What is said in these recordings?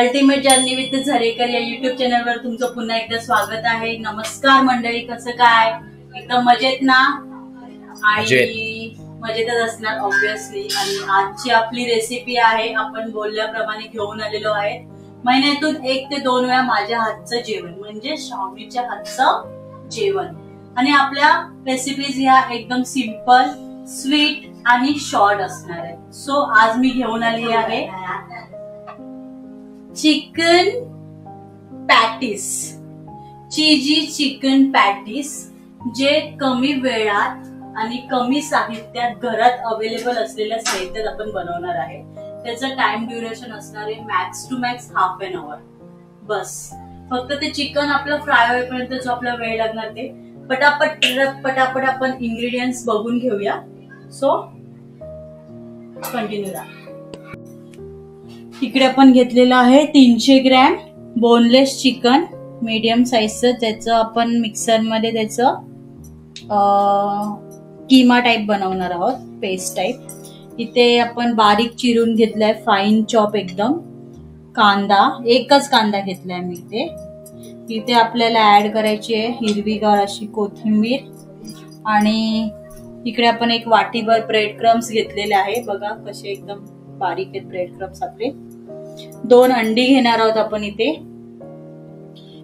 Ultimate journey with Zarekar या YouTube चॅनलवर तुमचं पुन्हा एकदा स्वागत आहे। नमस्कार मंडळी, कसं काय? एकदम मजेत ना? आणि मजेतच असणार ऑब्विसली। आणि आजची आपली रेसिपी आहे, आपण बोलल्याप्रमाणे घेऊन आलेलो आहे, महिन्यातून 1 ते 2 वेळा माझ्या हातचं जेवण म्हणजे श्रावणीच्या हातचं जेवण। आणि आपल्या रेसिपीज ह्या एकदम सिंपल, स्वीट आणि शॉर्ट असणार आहेत। सो आज मी घेऊन आली आहे चिकन पॅटीस, चीजी चिकन पॅटीस, जे कमी वेळात आणि कमी साहित्यात घरात अवेलेबल असलेल्या साहित्यात आपण बनवणार आहे। त्याचं टाइम ड्युरेशन असणार आहे max to max half an hour बस। फक्त ते चिकन आपलं फ्राय होईपर्यंत जो आपला वेळ लागणार ते पटापट आपण इंग्रेडियंट्स बघून घेऊया। सो कंटिन्यू करा। इकडे आपण घेतलेलं आहे 300 ग्रॅम बोनलेस चिकन, मीडियम साईजचं। त्याचं आपण मिक्सर मध्ये त्याचं कीमा टाइप बनवणार आहोत, पेस्ट टाइप। इथे आपण बारीक चिरून घेतलाय, फाईन चॉप एकदम कांदा, एकच कांदा घेतलाय मी इथे। इथे आपल्याला ऍड करायची आहे हिरवीगार अशी कोथिंबीर। आणि इकडे आपण एक वाटीभर ब्रेड क्रम्स घेतलेले आहे, बघा कसे एकदम बारीक आहेत ब्रेड क्रम्स आपले। 2 अंडी घेणार आहोत आपण इथे।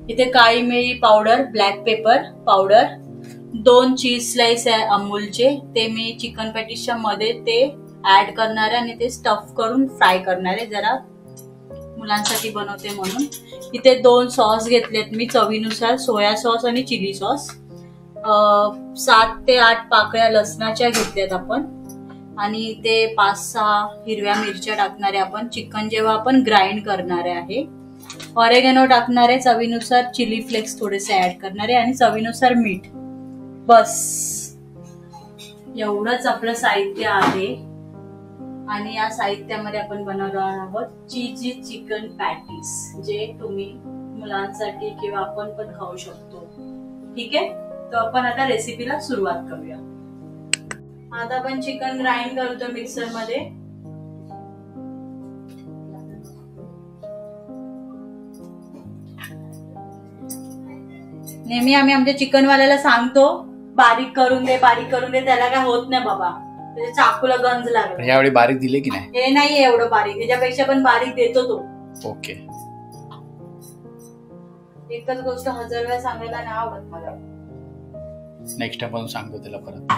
इथे काळी मिरी powder, black pepper powder, 2 cheese slice आहे अमूलचे, ते मी चिकन पॅटीसच्या मध्ये ते ऍड करणार आहे आणि ते स्टफ करून फ्राय करणार आहे, जरा मुलांसाठी बनवते म्हणून। इथे 2 सॉस घेतलेत मी चवीनुसार, सोया सॉस आणि चिली सॉस। 7 ते 8 पाकळ्या लसणाच्या घेतल्यात आपण। आणि ते 5-6 हिरव्या मिरच्या टाकणार आहे आपण चिकन जेव्हा आपण ग्राइंड करणार आहे। ऑरेगॅनो टाकणार आहे चवीनुसार, चिली फ्लेक्स थोडेसे ऍड करणार आहे आणि चवीनुसार मीठ। बस एवढंच आपलं साहित्य आहे। आणि या साहित्यामध्ये आपण बनवणार आहोत चीजी चिकन पॅटीस, जे तुम्ही मुलांसाठी किंवा आपण पण खाऊ शकतो। ठीक आहे, तर आपण आता रेसिपीला सुरुवात करूया। आता आपण चिकन ग्राइंड करतो मिक्सर मध्ये। नेहमी आम्ही आमच्या चिकन वाल्याला सांगतो बारीक करून दे, बारीक करून दे, त्याला काय होत नाही बाबा, त्याच्या चाकूला गंज लागला। यावेळी बारीक दिले की नाही? हे नाहीये एवढं बारीक, त्याच्यापेक्षा पण बारीक देतो तो। ओके, एकच गोष्ट 1000 वेळा सांगायला नाही आवडत मला। नेक्स्ट टाइम सांगतो त्याला परत।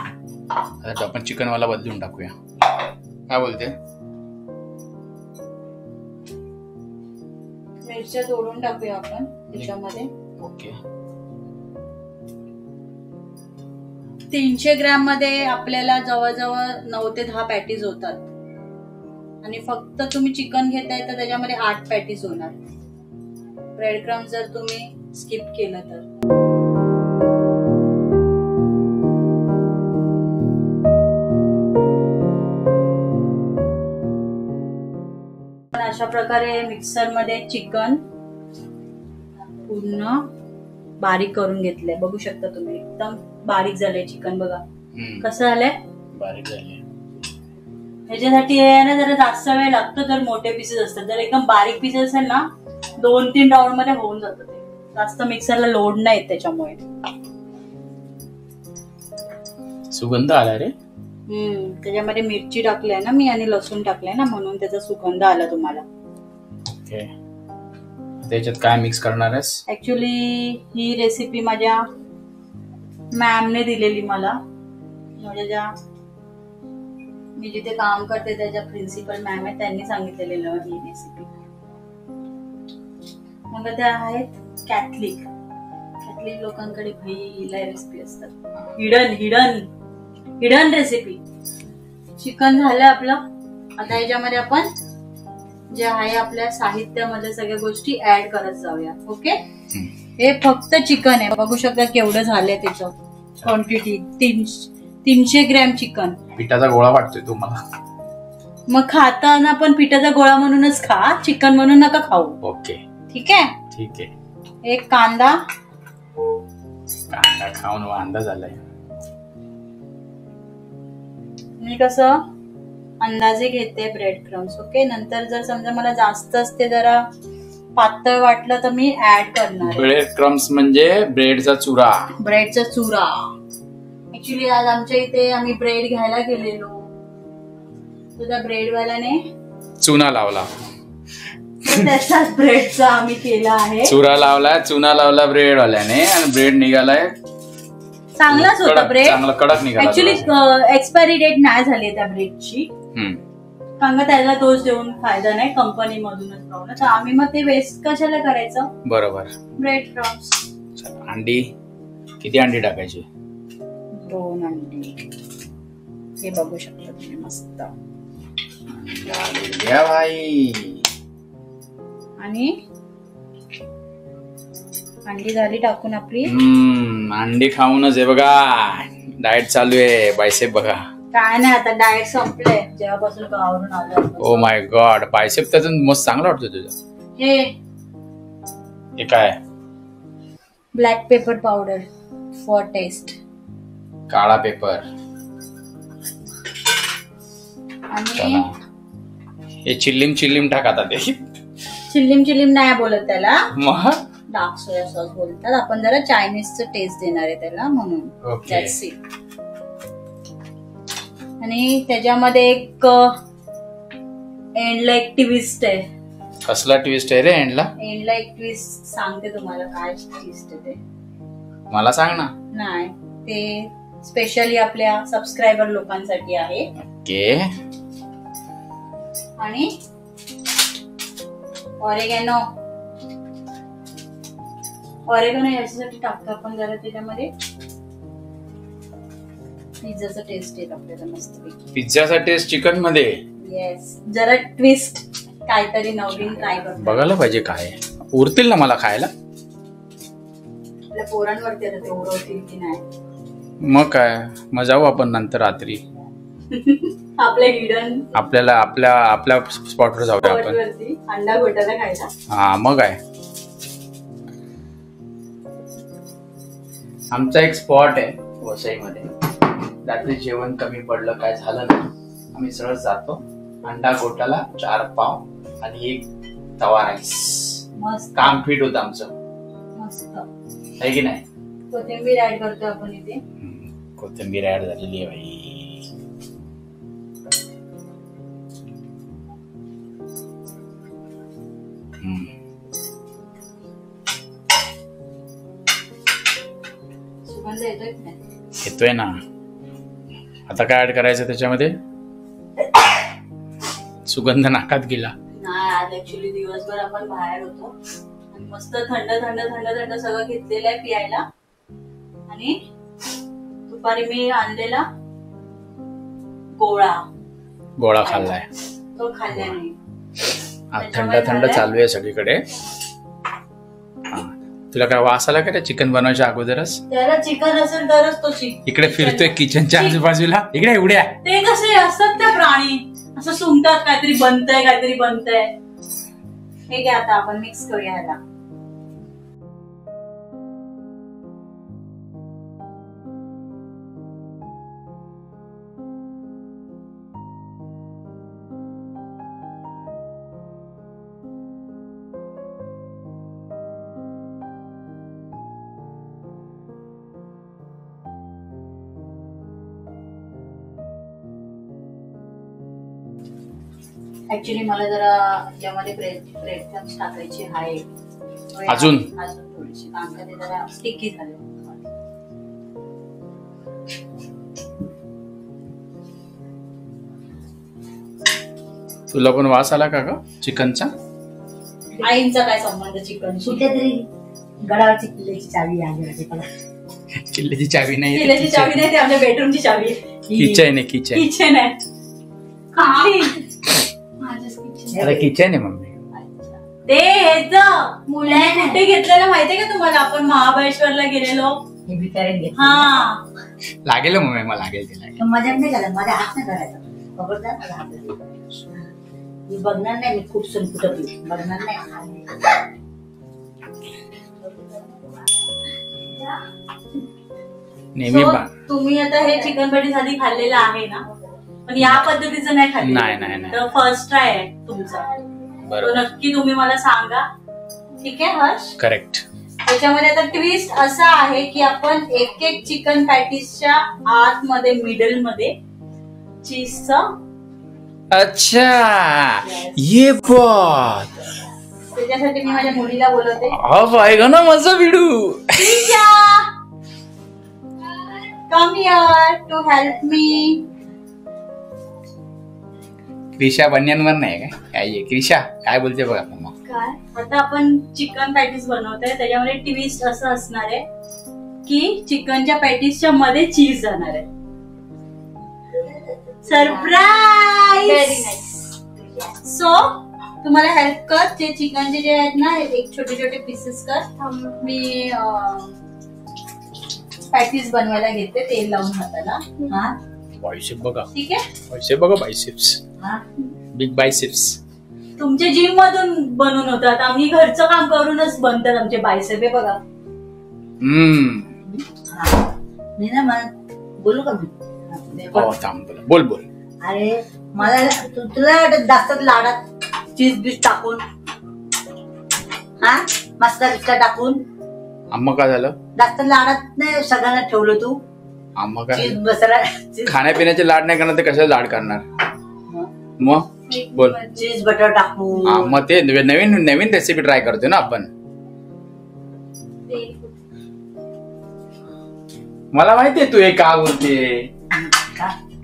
आता आपण चिकन वाला बदलून टाकूया, काय बोलते? मिरच्या तोडून टाकूया आपण त्याच्यामध्ये। ओके, 300 ग्रॅम मध्ये आपल्याला जवळजवळ 9 ते 10 पॅटीज होतात। आणि फक्त तुम्ही चिकन घेताय तर त्याच्यामध्ये 8 पॅटीज होणार, ब्रेड क्रम्स जर तुम्ही स्किप केलं तर। अशा प्रकारे मिक्सर मध्ये चिकन पूर्ण बारीक करून घेतलंय, बघू शकता तुम्ही, एकदम बारीक झालंय चिकन। बघा कसं झालंय, बारीक झालंय। ह्याच्यासाठी ना जरा जास्त वेळ लागतो जर मोठे पीसेस असतात। जर एकदम बारीक पीसेस असेल ना 2-3 राऊंड मध्ये होऊन जातं, ते जास्त मिक्सरला लोड नाही त्याच्यामुळे। सुगंध आला रे। त्याच्यामध्ये मिरची टाकली आहे ना मी आणि लसूण टाकलंय ना, म्हणून त्याचा सुगंध आला तुम्हाला। ओके, त्याच्यात काय मिक्स करणार आहेस? ऍक्च्युली ही रेसिपी माझ्या मॅमने दिलेली मला, म्हणजे मी जिथे काम करते त्याच्या प्रिन्सिपल मॅम आहे, त्यांनी सांगितलेलं ही रेसिपी। मग त्या आहेत कॅथलिक लोकांकडे भाईला रेसिपी असतात, हिडन रेसिपी। चिकन झालं आपलं। आता याच्यामध्ये आपण जे आहे आपल्या साहित्यामध्ये सगळ्या गोष्टी ऍड करत जाऊया। ओके, हे फक्त चिकन आहे, बघू शकता केवढं झालंय त्याचं क्वांटिटी। 300 gram chicken. पिठाचा गोळा वाटतोय तुम्हाला? मग खाताना पण पिठाचा गोळा म्हणूनच खा, चिकन म्हणून नका खाऊ। ओके, ठीक आहे, ठीक आहे। एक कांदा खाऊन वांदा झालाय। मी कसं अंदाजे घेते ब्रेड क्रम्स। ओके, नंतर जर समजा मला जास्त असते जरा पातळ वाटलं तर मी ऍड करणार. ब्रेड क्रम्स म्हणजे ब्रेडचा चुरा. ब्रेडचा चुरा. ऍक्च्युली आज आमच्या इथे आम्ही ब्रेड घ्यायला गेलेलो, तर त्या ब्रेडवाल्याने चुना लावला. त्याच्याच ब्रेडचा आम्ही केला आहे. चुरा लावला, चुना लावला ब्रेडवाल्याने आणि ब्रेड निघालाय चांगलाच होता ब्रेड. चांगला कडक निघाला. ऍक्च्युली एक्सपायरी डेट नाही झाली त्या ब्रेडची, कारण का त्याला दोष देऊन फायदा नाही, कंपनी मधूनच प्रॉब्लेम. तर आम्ही मग ते वेस्ट कशाला करायचं. बरोबर. Bread crumbs. अंडी किती अंडी टाकायची. 2 अंडी. हे बघू शकता तुम्ही मस्त. भाई. आणि अंडी झाली टाकून आपली. अंडी खाऊनच आहे बघा, डाएट चालू आहे. बायसेप बघा. काय नाही, आता डाएट संपलंय जेव्हापासून गावावरून आलो. ओ माय गॉड, बायसेप त्याचा मस्त चांगला वाटतो तुझा. हे काय. Black pepper powder for taste. काळा पेपर. आणि हे चिल्लिम टाक. आता ते चिल्लिम नाही बोलत त्याला, मग डार्क सोया सॉस बोलतात. आपण जरा चायनीजचं टेस्ट देणार आहे त्याला, म्हणून. That's it. आणि त्याच्यामध्ये एक एंडला एक ट्विस्ट आहे. कसला ट्विस्ट आहे रे एंडला. एंडला एक ट्विस्ट सांगते तुम्हाला काय ट्विस्ट आहे ते. मला सांग ना. नाही, ते स्पेशली आपल्या सबस्क्रायबर लोकांसाठी आहे. ओके. आणि ऑरेगॅनो याच्यासाठी टाकतो आपण जरा त्याच्यामध्ये. पिझ्झाचा टेस्ट येईल आपल्याला मस्त. पिझ्झाचा टेस्ट चिकन मध्ये. येस, जरा ट्विस्ट काहीतरी नवीन ट्राय करतो. बघायला पाहिजे काय उरतील ना मला खायला. आपल्या पोरांवरती आता ते उरवतील की नाही. मग काय, मग जाऊ आपण नंतर रात्री. आपल्या हिडन आपल्या स्पॉटवर जाऊया आपण. अंडा घोटाला खायला. हा, मग काय. आमचा एक स्पॉट आहे वसईमध्ये. रात्री जेवण कमी पडलं, काय झालं नाही, आम्ही सरळ जातो. अंडा घोटाला, 4 पाव आणि 1 तवा राईस. मस्त. काम फिट होतं आमचं. मस्त आहे की नाही. कोथिंबीर ऍड करतो आपण इथे. कोथिंबीर ऍड झालेली आहे बाई. सुगंध येतोय की नाही. येतोय ना. आता काय ऍड करायचं त्याच्यामध्ये. सुगंध नाकात गेला. नाही, आज ऍक्च्युली दिवसभर आपण बाहेर होतो आणि मस्त थंड थंड थंड थंड सगळं घेतलेलं आहे पियायला. आणि दुपारी मी आणलेला गोळा खाल्लाय. तो खाल्ला नाही. थंड थंड चालू आहे सगळीकडे. तुला काय वास आला का त्या चिकन बनवायच्या अगोदरच. त्याला चिकन असेल तरच तो इकडे फिरतोय किचनच्या आजूबाजूला. इकडे उड्या. ते कसे असतात त्या प्राणी, असं सुंगतात काहीतरी बनतंय. हे घ्या, आता आपण मिक्स करूया ह्याला. ऍक्च्युली मला जरा यामध्ये ब्रेड क्रम्स टाकायची आहे अजून थोडीशी, कारण का ते जरा स्टिकी झाले. तुला पण वास आला का ग चिकनचा. आईंचा काय संबंध चिकन. कुठेतरी गडावरची किल्ल्याची चावी आहे. किल्ल्याची चावी नाही. किल्ल्याची चावी नाही, ती आमच्या बेडरूमची चावी. किचन आहे. अरे किचन आहे मम्मी. ते हेच मुलांनी कुठे घेतलेलं माहितीये का तुम्हाला. आपण महाबळेश्वरला गेलेलो. हा, लागेल मम्मी, मला लागेल तिला. मजा नाही करायचं, माझ्या हात नाही करायचा. खबरदार, माझा हात मी बघणार नाही. मी खूप संकुट बघणार नाही. नेहमी तुम्ही आता हे चिकन पॅटीस आधी खाल्लेलं आहे ना, पण या पद्धतीचं नाही खाल्लं. नाही. तर फर्स्ट ट्राय आहे तुमचा. नक्की तुम्ही मला सांगा ठीक आहे हर्ष? करेक्ट. त्याच्यामध्ये आता ट्विस्ट असा आहे की आपण एक एक चिकन पॅटीसच्या आतमध्ये मिडल मध्ये चीजचा. अच्छा ये बात. त्याच्यासाठी मी माझ्या मुलीला बोलवते. अब आएगा ना मजा भिडू. Come here to help me. Krisha बन्यांवर नाही काय क्रिशा काय बोलते बघा मग. काय आता आपण चिकन पॅटीस बनवतोय त्याच्यामध्ये ट्विस्ट असं असणार आहे की चिकनच्या पॅटीसच्या मध्ये चीज जाणार आहे. सरप्राईज. Very nice. सो तुम्हाला हेल्प कर. जे चिकनचे जे आहेत ना एक छोटे छोटे पीसेस कर. मी पॅटीस बनवायला घेते तेल लावून हाताला. हा बायसेप बघा. ठीक आहे. बायसेप बघा. बायसेप्स. Big biceps. तुमच्या जिम मधून बनवून होतात. आम्ही घरचं काम करूनच बनतात आमचे बायसेप. बघा. मी ना मला बोलू का मी? बोल बोल. अरे मला तुला जास्त लाडात चीज बीज टाकून मसाला बिस्का टाकून आम्हा काय झालं? जास्त लाडात नाही सगळ्यांना ठेवलं तू. आम्हा काय चीज मसाला खाण्यापिण्याचे लाड नाही करणार तर कशाला लाड करणार मग? बोल. चीज बटर टाकून. मग ते नवीन नवीन रेसिपी ट्राय करतोय ना आपण. मला माहितीये तू हे का बोलते.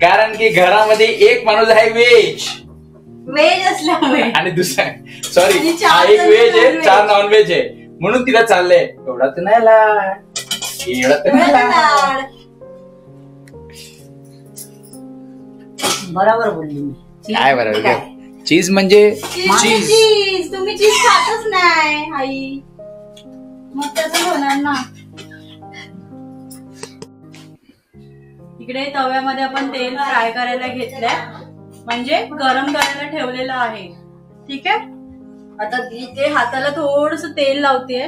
कारण की घरामध्ये एक माणूस आहे व्हेज असल्यामुळे आणि दुसरा सॉरी एक व्हेज आहे 4 नॉनव्हेज आहे म्हणून तिला चाललंय एवढा तर नाही लाड. एवढा तर नाही लाड. बरोबर बोलली मी. काय बरोबर. चीज म्हणजे चीज. तुम्ही चीज खातच नाही आई. मग तसं होणार ना. इकडे तव्यामध्ये आपण तेल फ्राय करायला घेतलंय म्हणजे गरम करायला ठेवलेलं आहे. ठीक आहे. आता इथे हाताला थोडस तेल लावतेय.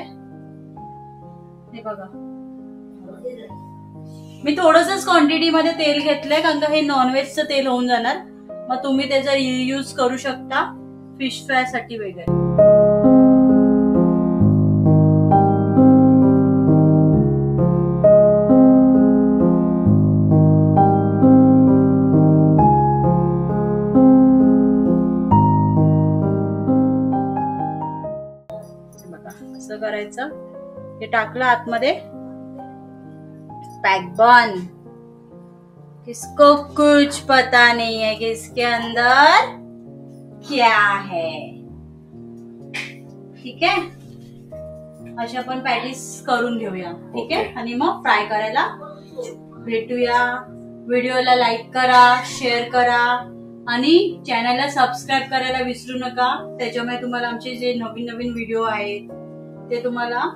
हे बघा मी थोडसच क्वांटिटी मध्ये तेल घेतलंय कारण का हे नॉनव्हेजचं तेल होऊन जाणार. मग तुम्ही त्याचा यूज करू शकता फिश फ्राय साठी वेगळं. असं करायचं. हे टाकलं आतमध्ये. पैक बन. किसको कुछ पता नहीं है कि इसके अंदर क्या है. ठीक आहे. अशा आपण पॅटीस करून घेऊया. ठीक आहे. आणि मग फ्राय करायला भेटूया. व्हिडिओला लाईक करा, शेअर करा आणि चॅनलला सबस्क्राईब करायला विसरू नका. त्याच्यामुळे तुम्हाला आमचे जे नवीन नवीन व्हिडिओ आहेत ते तुम्हाला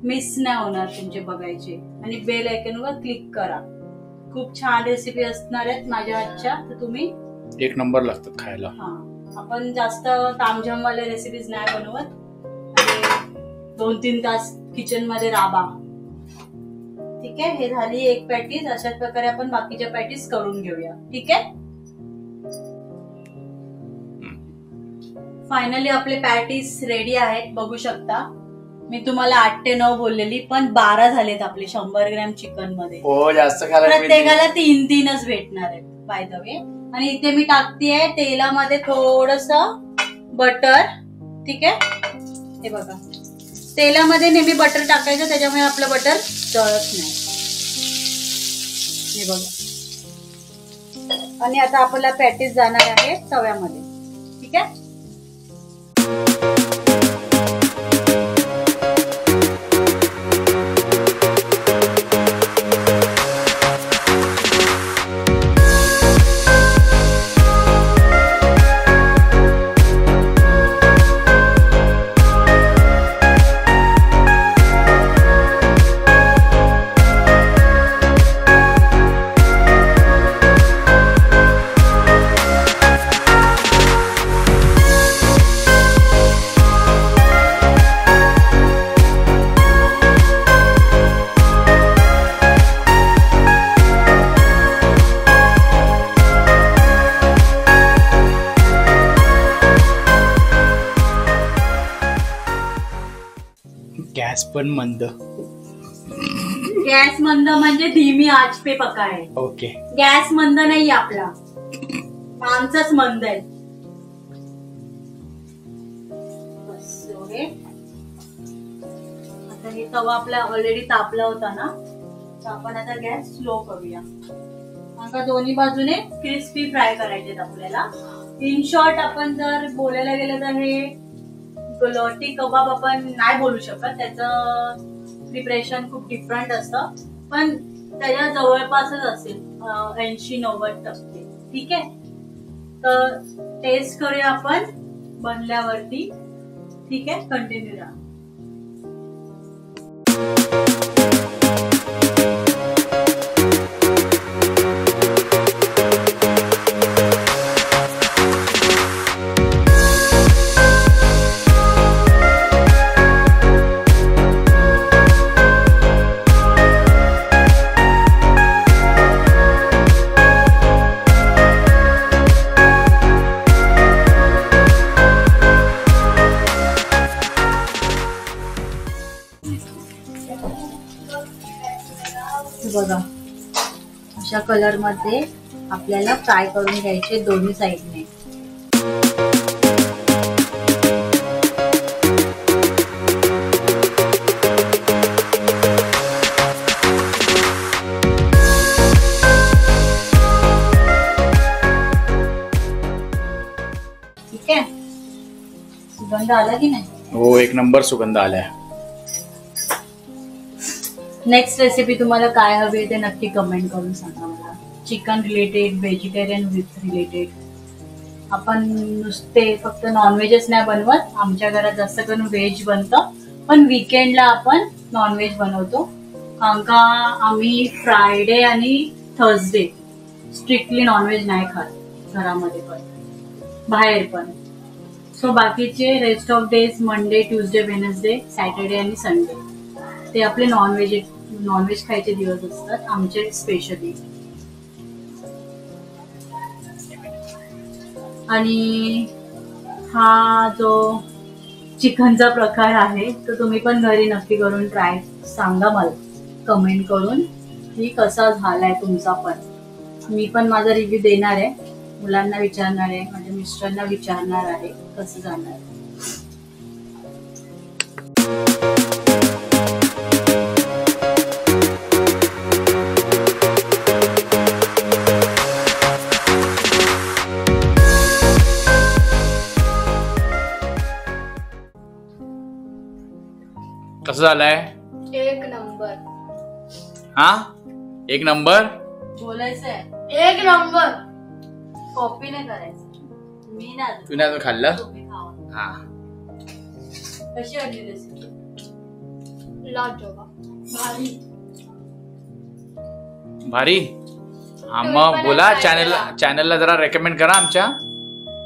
मिस नाही होणार तुमचे बघायचे. आणि बेल आयकॉनवर क्लिक करा. खूप छान रेसिपी असणार आहेत माझ्या हातच्या. तर तुम्ही एक नंबर लागतात खायला. आपण जास्त तामझाम वाले रेसिपीज नाही बनवत. 2-3 तास किचन मध्ये राबा. ठीक आहे. हे झाली एक पॅटीस. अशाच प्रकारे आपण बाकीच्या पॅटीस करून घेऊया. ठीक आहे. फायनली आपले पॅटीस रेडी आहेत. बघू शकता. मी तुम्हाला 8 ते 9 बोललेली पण 12 झालेत आपले 100 ग्रॅम चिकन मध्ये. जास्त खायला प्रत्येकाला 3-3च भेटणार आहेत बाय द वे. आणि इथे मी टाकतेय तेलामध्ये थोडस बटर. ठीक आहे. हे बघा तेलामध्ये नेहमी बटर टाकायचं त्याच्यामुळे आपलं बटर जळत नाही. हे बघा. आणि आता आपल्याला पॅटीस जाणार आहे तव्यामध्ये. ठीक आहे. पण मंद. गॅस मंद म्हणजे धीमी आच पे पकाय. ओके. गॅस मंद नाही आपला, माणसंच मंद आहे. बस एवढे. आता हे तवा आपला ऑलरेडी तापला होता ना, तर आपण आता गॅस स्लो करूया. आता दोन्ही बाजूने क्रिस्पी फ्राय करायचे आपल्याला. इन शॉर्ट आपण जर बोलायला गेलं तर हे गलोटी कबाब आपण नाही बोलू शकत, त्याचं प्रिपरेशन खूप डिफरंट असतं, पण त्याच्या जवळपासच असेल 80-90%. ठीक आहे, तर टेस्ट करूया आपण बनल्यावरती. ठीक आहे, कंटिन्यू राहा. बघा, अशा कलर मध्ये आपल्याला फ्राय करून घ्यायचे दोन्ही साइडने. ठीक आहे, सुगंध आला की नाही? हो, एक नंबर सुगंध आलाय. नेक्स्ट रेसिपी तुम्हाला काय हवी ते नक्की कमेंट करून सांगा मला. Chicken related, vegetarian with related. आपण नुसते फक्त नॉनव्हेजच नाही बनवत, आमच्या घरात जास्त करून व्हेज बनतं, पण वीकेंडला आपण नॉनव्हेज बनवतो. कारण का आम्ही फ्रायडे आणि थर्सडे स्ट्रिक्टली नॉनव्हेज नाही खात घरामध्ये पण बाहेर पण. सो बाकीचे rest of days Monday, Tuesday, Wednesday, Saturday आणि संडे ते आपले नॉनव्हेज खायचे दिवस असतात आमचे स्पेशली. आणि हा जो चिकनचा प्रकार आहे तो तुम्ही पण घरी नक्की करून ट्राय सांगा मला कमेंट करून की कसा झालाय तुमचा. पण मी पण माझा रिव्ह्यू देणार आहे, मुलांना विचारणार आहे, माझ्या मिस्टरांना विचारणार आहे कसं जाणार. कसं झालंय? एक नंबर. हा, एक नंबर बोलायचंय, एक नंबर. कॉपी नाही करायचं. मी ना तू नाही खाल्लं? तुम्ही खावा. हा, कशी वाटली रेसिपी? लाजवाब, भारी. भारी. हा, तुम्ही मग पण बोला, try करा. चॅनलला जरा रेकमेंड करा आमच्या.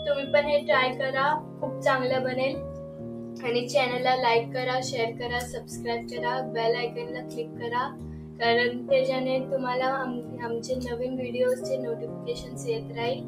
तुम्ही पण हे ट्राय करा, खूप चांगलं बनेल. आणि चॅनलला लाईक करा, शेअर करा, सबस्क्राईब करा, बेल आयकॉनला क्लिक करा, कारण त्याच्याने तुम्हाला आमचे नवीन व्हिडिओजचे नोटिफिकेशन्स येत राहील.